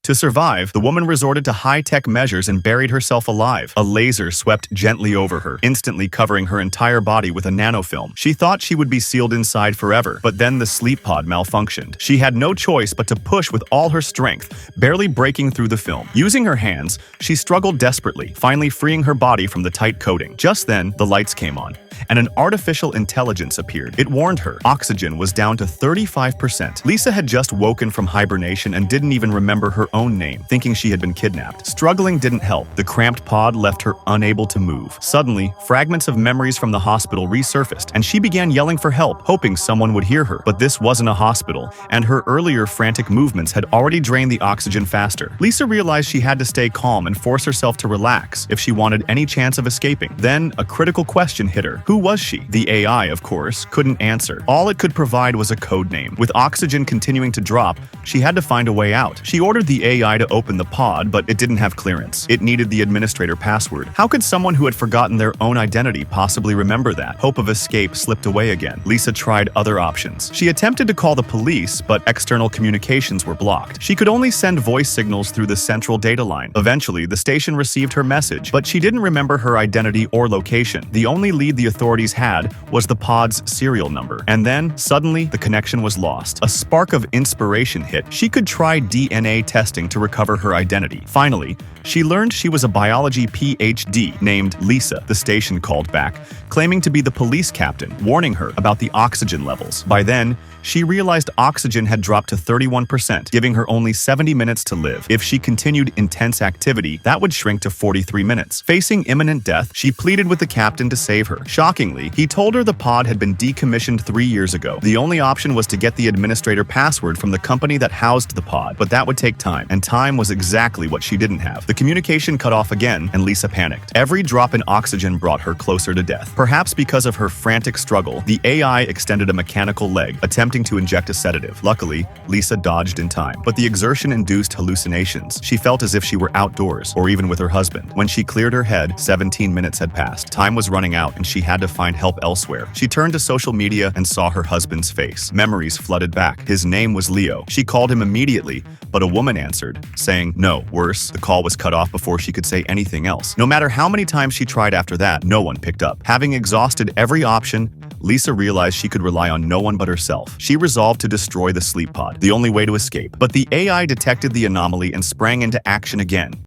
To survive, the woman resorted to high-tech measures and buried herself alive. A laser swept gently over her, instantly covering her entire body with a nanofilm. She thought she would be sealed inside forever, but then the sleep pod malfunctioned. She had no choice but to push with all her strength, barely breaking through the film. Using her hands, she struggled desperately, finally freeing her body from the tight coating. Just then, the lights came on, and an artificial intelligence appeared. It warned her oxygen was down to 35%. Lisa had just woken from hibernation and didn't even remember her own name, thinking she had been kidnapped. Struggling didn't help. The cramped pod left her unable to move. Suddenly, fragments of memories from the hospital resurfaced, and she began yelling for help, hoping someone would hear her. But this wasn't a hospital, and her earlier frantic movements had already drained the oxygen faster. Lisa realized she had to stay calm and force herself to relax if she wanted any chance of escaping. Then, a critical question hit her. Who was she? The AI, of course, couldn't answer. All it could provide was a code name. With oxygen continuing to drop, she had to find a way out. She ordered the AI to open the pod, but it didn't have clearance. It needed the administrator password. How could someone who had forgotten their own identity possibly remember that? Hope of escape slipped away again. Lisa tried other options. She attempted to call the police, but external communications were blocked. She could only send voice signals through the central data line. Eventually, the station received her message, but she didn't remember her identity or location. The only lead the authorities had was the pod's serial number. And then, suddenly, the connection was lost. A spark of inspiration hit. She could try DNA testing to recover her identity. Finally, she learned she was a biology PhD named Lisa. The station called back, claiming to be the police captain, warning her about the oxygen levels. By then, she realized oxygen had dropped to 31%, giving her only 70 minutes to live. If she continued intense activity, that would shrink to 43 minutes. Facing imminent death, she pleaded with the captain to save her. Shockingly, he told her the pod had been decommissioned 3 years ago. The only option was to get the administrator password from the company that housed the pod, but that would take time, and time was exactly what she didn't have. The communication cut off again, and Lisa panicked. Every drop in oxygen brought her closer to death. Perhaps because of her frantic struggle, the AI extended a mechanical leg, attempting to inject a sedative. Luckily, Lisa dodged in time, but the exertion induced hallucinations. She felt as if she were outdoors, or even with her husband. When she cleared her head, 17 minutes had passed. Time was running out, and she had to find help elsewhere. She turned to social media and saw her husband's face. Memories flooded back. His name was Leo. She called him immediately, but a woman answered, saying no. Worse, the call was cut off before she could say anything else. No matter how many times she tried after that, no one picked up. Having exhausted every option, Lisa realized she could rely on no one but herself. She resolved to destroy the sleep pod, the only way to escape. But the AI detected the anomaly and sprang into action again.